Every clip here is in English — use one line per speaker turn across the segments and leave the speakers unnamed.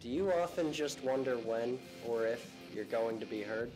Do you often just wonder when or if you're going to be heard?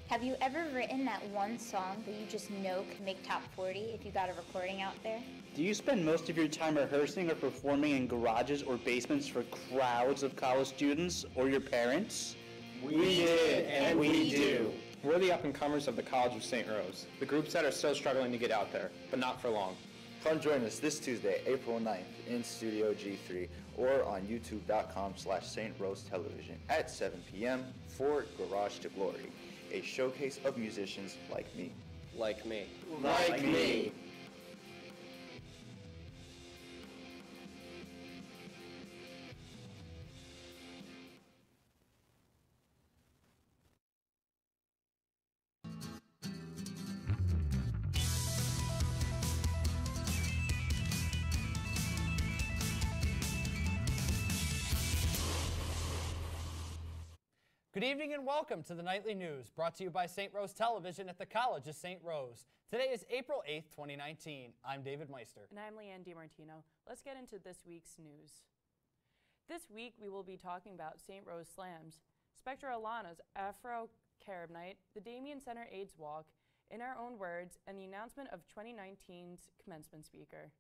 Have you ever written that one song that you just know could make top 40 if you got a recording out there?
Do you spend most of your time rehearsing or performing in garages or basements for crowds of college students or your parents?
We did, and we do.
We're the up-and-comers of the College of St. Rose, the groups that are still struggling to get out there, but not for long.
Come join us this Tuesday, April 9th in Studio G3 or on youtube.com/St. Rose Television at 7 p.m. for Garage to Glory, a showcase of musicians like me.
Like me.
Like me.
Good evening and welcome to the Nightly News, brought to you by St. Rose Television at the College of St. Rose. Today is April 8th, 2019. I'm David Meister.
And I'm Leanne DeMartino. Let's get into this week's news. This week we will be talking about St. Rose Slams, Spectre Alana's Afro-Carib Night, the Damien Center AIDS Walk, In Our Own Words, and the announcement of 2019's commencement speaker.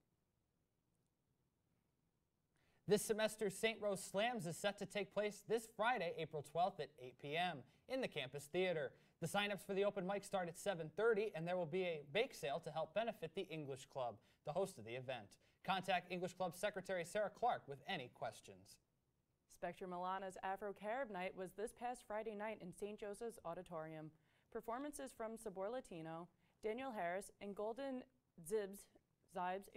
This semester's St. Rose Slams is set to take place this Friday, April 12th at 8 p.m. in the Campus Theater. The sign-ups for the open mic start at 7:30, and there will be a bake sale to help benefit the English Club, the host of the event. Contact English Club Secretary Sarah Clark with any questions.
Spectre Milana's Afro-Carib Night was this past Friday night in St. Joseph's Auditorium. Performances from Sabor Latino, Daniel Harris, and Golden Zibes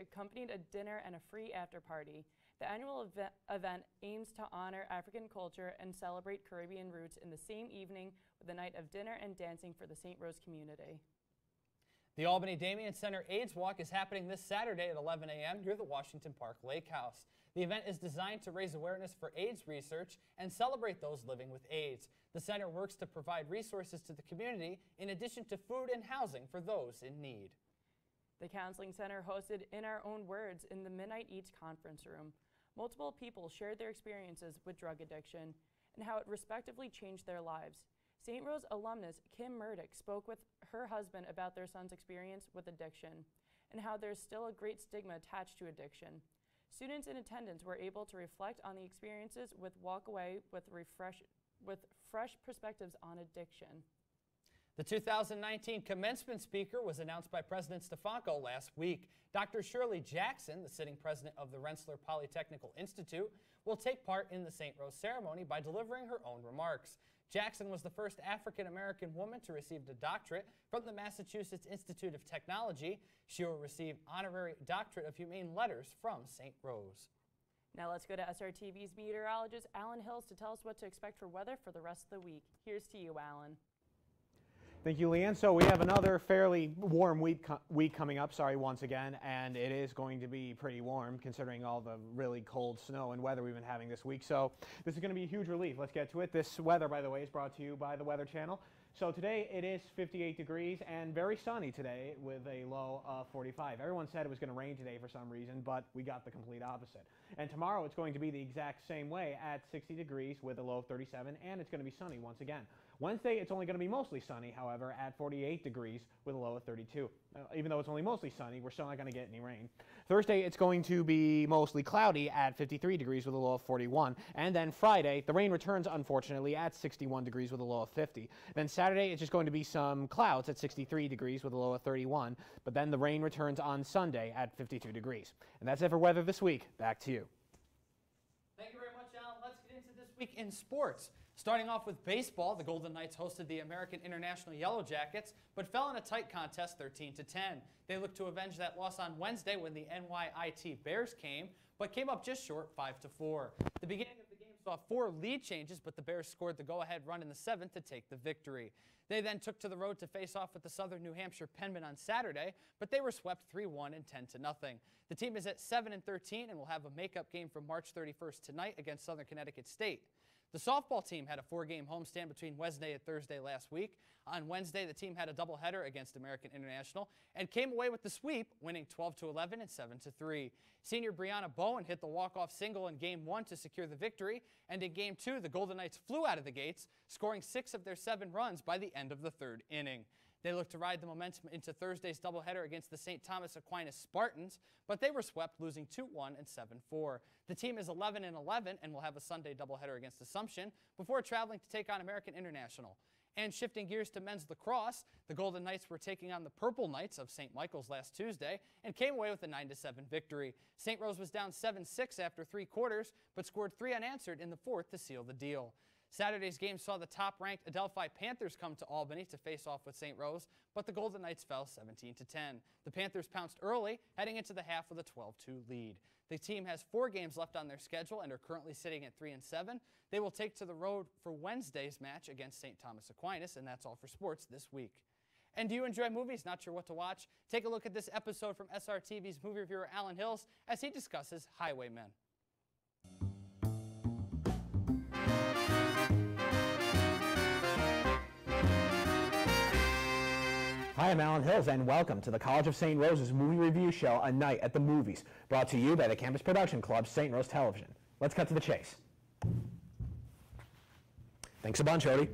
accompanied a dinner and a free after-party. The annual event aims to honor African culture and celebrate Caribbean roots in the same evening with a night of dinner and dancing for the St. Rose community.
The Albany Damien Center AIDS Walk is happening this Saturday at 11 a.m. near the Washington Park Lake House. The event is designed to raise awareness for AIDS research and celebrate those living with AIDS. The center works to provide resources to the community in addition to food and housing for those in need.
The Counseling Center hosted In Our Own Words in the Midnight Eats conference room. Multiple people shared their experiences with drug addiction and how it respectively changed their lives. St. Rose alumnus Kim Murdoch spoke with her husband about their son's experience with addiction and how there's still a great stigma attached to addiction. Students in attendance were able to reflect on the experiences with walk away with fresh perspectives on addiction.
The 2019 commencement speaker was announced by President Stefanko last week. Dr. Shirley Jackson, the sitting president of the Rensselaer Polytechnical Institute, will take part in the St. Rose ceremony by delivering her own remarks. Jackson was the first African-American woman to receive a doctorate from the Massachusetts Institute of Technology. She will receive honorary doctorate of humane letters from St. Rose.
Now let's go to SRTV's meteorologist Alan Hills to tell us what to expect for weather for the rest of the week. Here's to you, Alan.
Thank you, Leanne. So we have another fairly warm week coming up, once again, and it is going to be pretty warm considering all the really cold snow and weather we've been having this week. So this is going to be a huge relief. Let's get to it. This weather, by the way, is brought to you by the Weather Channel. So today it is 58 degrees and very sunny today with a low of 45. Everyone said it was going to rain today for some reason, but we got the complete opposite. And tomorrow it's going to be the exact same way at 60 degrees with a low of 37, and it's going to be sunny once again. Wednesday, it's only going to be mostly sunny, however, at 48 degrees with a low of 32. Even though it's only mostly sunny, we're still not going to get any rain. Thursday, it's going to be mostly cloudy at 53 degrees with a low of 41. And then Friday, the rain returns, unfortunately, at 61 degrees with a low of 50. Then Saturday, it's just going to be some clouds at 63 degrees with a low of 31. But then the rain returns on Sunday at 52 degrees. And that's it for weather this week. Back to you.
Thank you very much, Alan. Let's get into this week in sports. Starting off with baseball, the Golden Knights hosted the American International Yellow Jackets, but fell in a tight contest 13-10. They looked to avenge that loss on Wednesday when the NYIT Bears came, but came up just short 5-4. The beginning of the game saw 4 lead changes, but the Bears scored the go-ahead run in the 7th to take the victory. They then took to the road to face off with the Southern New Hampshire Penmen on Saturday, but they were swept 3-1 and 10-0. The team is at 7-13 and will have a makeup game from March 31st tonight against Southern Connecticut State. The softball team had a 4-game homestand between Wednesday and Thursday last week. On Wednesday, the team had a doubleheader against American International and came away with the sweep, winning 12-11 and 7-3. Senior Brianna Bowen hit the walk-off single in Game 1 to secure the victory, and in Game 2, the Golden Knights flew out of the gates, scoring 6 of their 7 runs by the end of the 3rd inning. They looked to ride the momentum into Thursday's doubleheader against the St. Thomas Aquinas Spartans, but they were swept, losing 2-1 and 7-4. The team is 11-11 and will have a Sunday doubleheader against Assumption before traveling to take on American International. And shifting gears to men's lacrosse, the Golden Knights were taking on the Purple Knights of St. Michael's last Tuesday and came away with a 9-7 victory. St. Rose was down 7-6 after 3 quarters, but scored 3 unanswered in the 4th to seal the deal. Saturday's game saw the top-ranked Adelphi Panthers come to Albany to face off with St. Rose, but the Golden Knights fell 17-10. The Panthers pounced early, heading into the half with a 12-2 lead. The team has 4 games left on their schedule and are currently sitting at 3-7. They will take to the road for Wednesday's match against St. Thomas Aquinas, and that's all for sports this week. And do you enjoy movies? Not sure what to watch? Take a look at this episode from SRTV's movie reviewer Alan Hills as he discusses Highwaymen.
Hi, I'm Alan Hills, and welcome to the College of St. Rose's movie review show, A Night at the Movies, brought to you by the Campus Production Club, St. Rose Television. Let's cut to the chase. Thanks a bunch, Odie.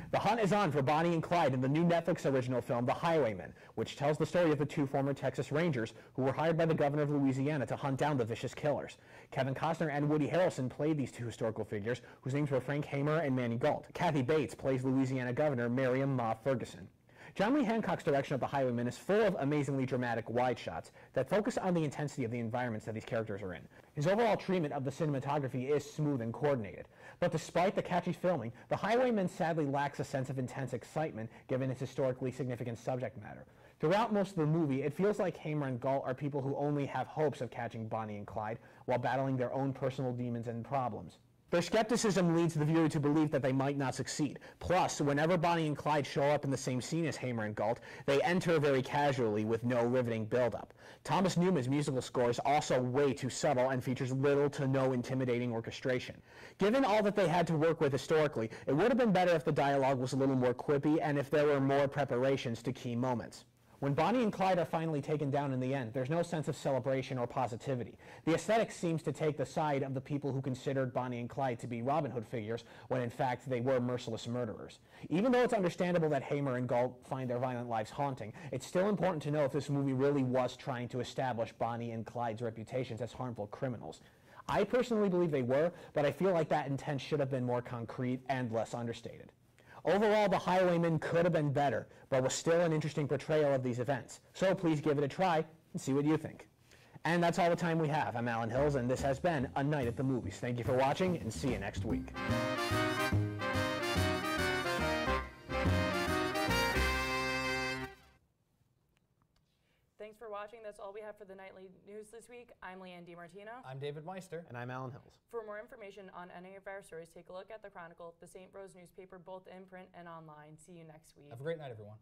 The hunt is on for Bonnie and Clyde in the new Netflix original film, The Highwaymen, which tells the story of the 2 former Texas Rangers who were hired by the governor of Louisiana to hunt down the vicious killers. Kevin Costner and Woody Harrelson played these 2 historical figures, whose names were Frank Hamer and Manny Gault. Kathy Bates plays Louisiana Governor Miriam Ma Ferguson. John Lee Hancock's direction of The Highwaymen is full of amazingly dramatic wide shots that focus on the intensity of the environments that these characters are in. His overall treatment of the cinematography is smooth and coordinated. But despite the catchy filming, The Highwaymen sadly lacks a sense of intense excitement given its historically significant subject matter. Throughout most of the movie, it feels like Hamer and Gault are people who only have hopes of catching Bonnie and Clyde while battling their own personal demons and problems. Their skepticism leads the viewer to believe that they might not succeed. Plus, whenever Bonnie and Clyde show up in the same scene as Hamer and Gault, they enter very casually with no riveting build-up. Thomas Newman's musical score is also way too subtle and features little to no intimidating orchestration. Given all that they had to work with historically, it would have been better if the dialogue was a little more quippy and if there were more preparations to key moments. When Bonnie and Clyde are finally taken down in the end, there's no sense of celebration or positivity. The aesthetic seems to take the side of the people who considered Bonnie and Clyde to be Robin Hood figures, when in fact they were merciless murderers. Even though it's understandable that Hamer and Gault find their violent lives haunting, it's still important to know if this movie really was trying to establish Bonnie and Clyde's reputations as harmful criminals. I personally believe they were, but I feel like that intent should have been more concrete and less understated. Overall, The Highwaymen could have been better, but was still an interesting portrayal of these events. So please give it a try and see what you think. And that's all the time we have. I'm Alan Hills, and this has been A Night at the Movies. Thank you for watching, and see you next week.
Thanks for watching. That's all we have for the nightly news this week. I'm Leanne DeMartino.
I'm David Meister.
And I'm Alan Hills.
For more information on any of our stories, take a look at the Chronicle, the St. Rose newspaper, both in print and online. See you next week.
Have a great night, everyone.